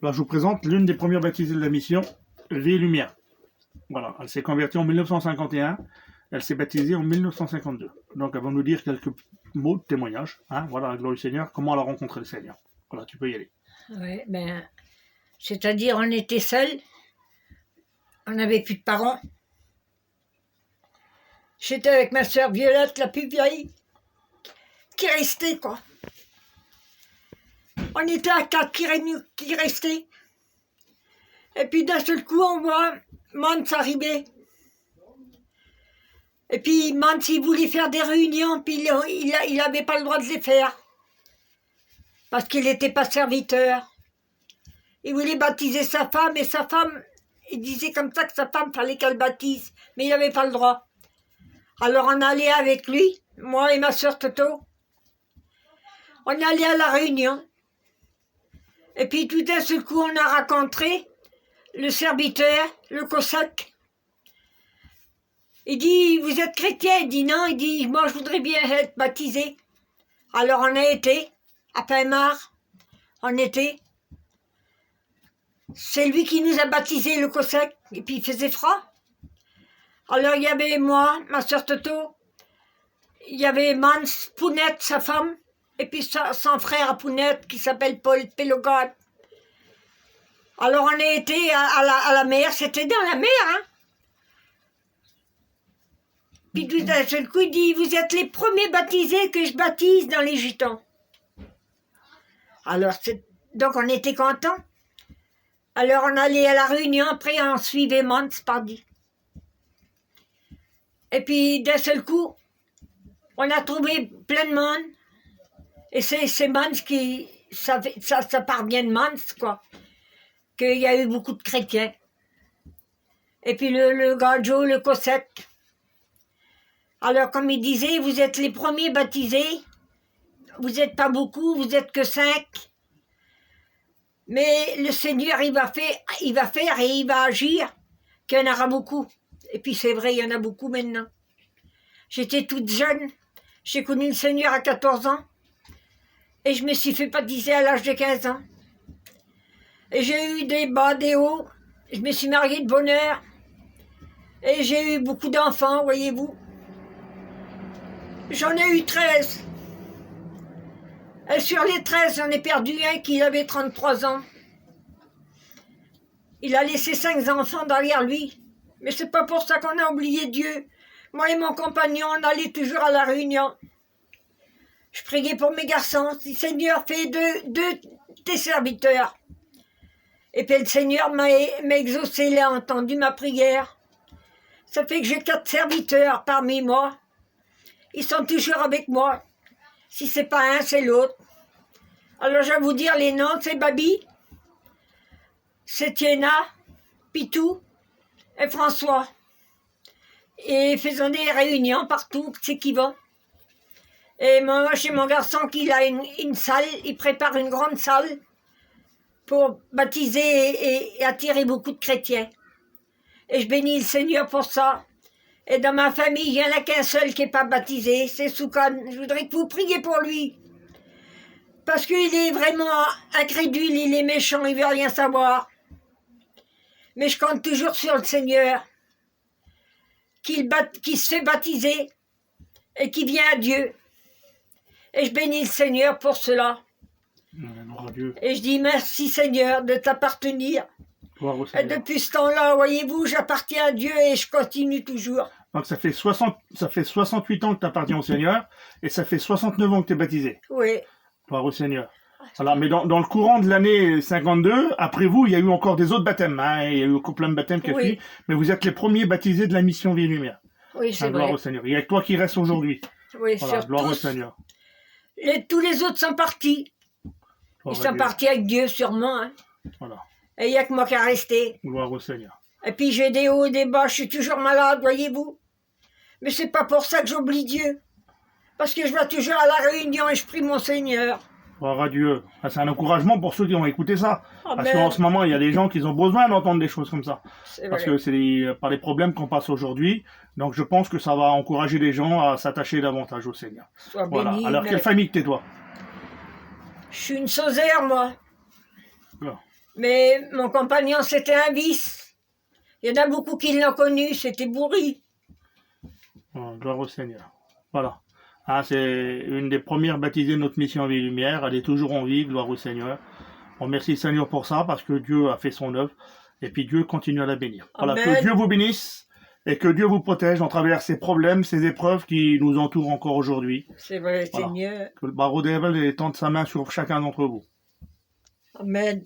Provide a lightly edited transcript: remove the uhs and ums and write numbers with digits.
Alors, je vous présente l'une des premières baptisées de la mission, Vie et Lumière. Voilà, elle s'est convertie en 1951, elle s'est baptisée en 1952. Donc, elle va nous dire quelques mots de témoignage. Hein, voilà, gloire du Seigneur, comment elle a rencontré le Seigneur. Voilà, tu peux y aller. Ouais, c'est-à-dire on était seuls, on n'avait plus de parents. J'étais avec ma sœur Violette, la plus vieille, qui restait, quoi. On était à 4 qui restaient. Et puis d'un seul coup, on voit Mans arriver. Et puis Mans, il voulait faire des réunions, puis il n'avait pas le droit de les faire. Parce qu'il n'était pas serviteur. Il voulait baptiser sa femme, et sa femme, il disait comme ça que sa femme fallait qu'elle baptise, mais il n'avait pas le droit. Alors on allait avec lui, moi et ma sœur Toto. On allait à la réunion. Et puis tout d'un seul coup, on a rencontré le serviteur, le Cossack. Il dit, vous êtes chrétien? Il dit non. Il dit, moi je voudrais bien être baptisé. Alors on a été, à Pinmar, on était. C'est lui qui nous a baptisés, le Cossack, et puis il faisait froid. Alors il y avait moi, ma sœur Toto, il y avait Mans, Pounette, sa femme, et puis son frère à Pounette qui s'appelle Paul Pélogan. Alors on a été à la mer, c'était dans la mer, hein. Puis tout d'un seul coup, il dit, vous êtes les premiers baptisés que je baptise dans les gitans. Alors, donc on était contents. Alors on allait à la réunion, après on suivait Mans, pardi. Et puis d'un seul coup, on a trouvé plein de monde. Et c'est Mans qui, ça part bien de Mans, quoi. Qu'il y a eu beaucoup de chrétiens. Et puis le Gadjo, le Cossack. Alors comme il disait, vous êtes les premiers baptisés. Vous n'êtes pas beaucoup, vous n'êtes que 5. Mais le Seigneur, il va faire et il va agir, qu'il y en aura beaucoup. Et puis c'est vrai, il y en a beaucoup maintenant. J'étais toute jeune, j'ai connu le Seigneur à 14 ans, et je me suis fait baptiser à l'âge de 15 ans. Et j'ai eu des bas, des hauts, je me suis mariée de bonne heure, et j'ai eu beaucoup d'enfants, voyez-vous. J'en ai eu 13. Et sur les 13, j'en ai perdu un qui avait 33 ans. Il a laissé 5 enfants derrière lui. Mais c'est pas pour ça qu'on a oublié Dieu. Moi et mon compagnon, on allait toujours à la réunion. Je priais pour mes garçons. Si Seigneur, fais deux tes serviteurs. Et puis le Seigneur m'a exaucé, il a entendu ma prière. Ça fait que j'ai 4 serviteurs parmi moi. Ils sont toujours avec moi. Si c'est pas un, c'est l'autre. Alors je vais vous dire les noms, c'est Babi, c'est Tiena, Pitou et François. Et faisons des réunions partout, c'est qui va. Et moi, chez mon garçon, qu'il a une salle, il prépare une grande salle pour baptiser et attirer beaucoup de chrétiens. Et je bénis le Seigneur pour ça. Et dans ma famille, il n'y en a qu'un seul qui n'est pas baptisé, c'est Soukan. Je voudrais que vous priez pour lui. Parce qu'il est vraiment incrédule, il est méchant, il ne veut rien savoir. Mais je compte toujours sur le Seigneur, qu'il se fait baptiser et qui vient à Dieu. Et je bénis le Seigneur pour cela. Et je dis merci Seigneur de t'appartenir. Et depuis ce temps-là, voyez-vous, j'appartiens à Dieu et je continue toujours. Donc ça fait 68 ans que tu appartiens au Seigneur et ça fait 69 ans que tu es baptisé. Oui. Gloire au Seigneur. Alors, mais dans le courant de l'année 52, après vous, il y a eu encore des autres baptêmes. Hein, il y a eu plein de baptêmes qui ont suivi, mais vous êtes les premiers baptisés de la mission Vie et Lumière. Oui, c'est vrai. Gloire au Seigneur. Il n'y a que toi qui reste aujourd'hui. Oui, voilà, gloire au Seigneur. Tous les autres sont partis. Ils sont partis avec Dieu, sûrement. Hein. Voilà. Et il n'y a que moi qui est resté. Gloire au Seigneur. Et puis j'ai des hauts et des bas, je suis toujours malade, voyez-vous. Mais c'est pas pour ça que j'oublie Dieu. Parce que je vais toujours à la réunion et je prie mon Seigneur. Gloire à Dieu. C'est un encouragement pour ceux qui ont écouté ça. Parce qu'en ce moment, il y a des gens qui ont besoin d'entendre des choses comme ça. Parce que c'est par les problèmes qu'on passe aujourd'hui. Donc je pense que ça va encourager les gens à s'attacher davantage au Seigneur. Voilà. Alors quelle famille que t'es toi? Je suis une Sauzaire, moi. Alors. Mais mon compagnon, c'était un vice. Il y en a beaucoup qui l'ont connu, c'était Bourri. Gloire au Seigneur. Voilà. Ah, c'est une des premières baptisées de notre mission Vie et Lumière. Elle est toujours en vie, gloire au Seigneur. On remercie le Seigneur pour ça, parce que Dieu a fait son œuvre. Et puis Dieu continue à la bénir. Voilà, Amen. que Dieu vous bénisse et que Dieu vous protège en travers ces problèmes, ces épreuves qui nous entourent encore aujourd'hui. C'est vrai, Voilà. Seigneur. Que le barreau d'Evel étende sa main sur chacun d'entre vous. Amen.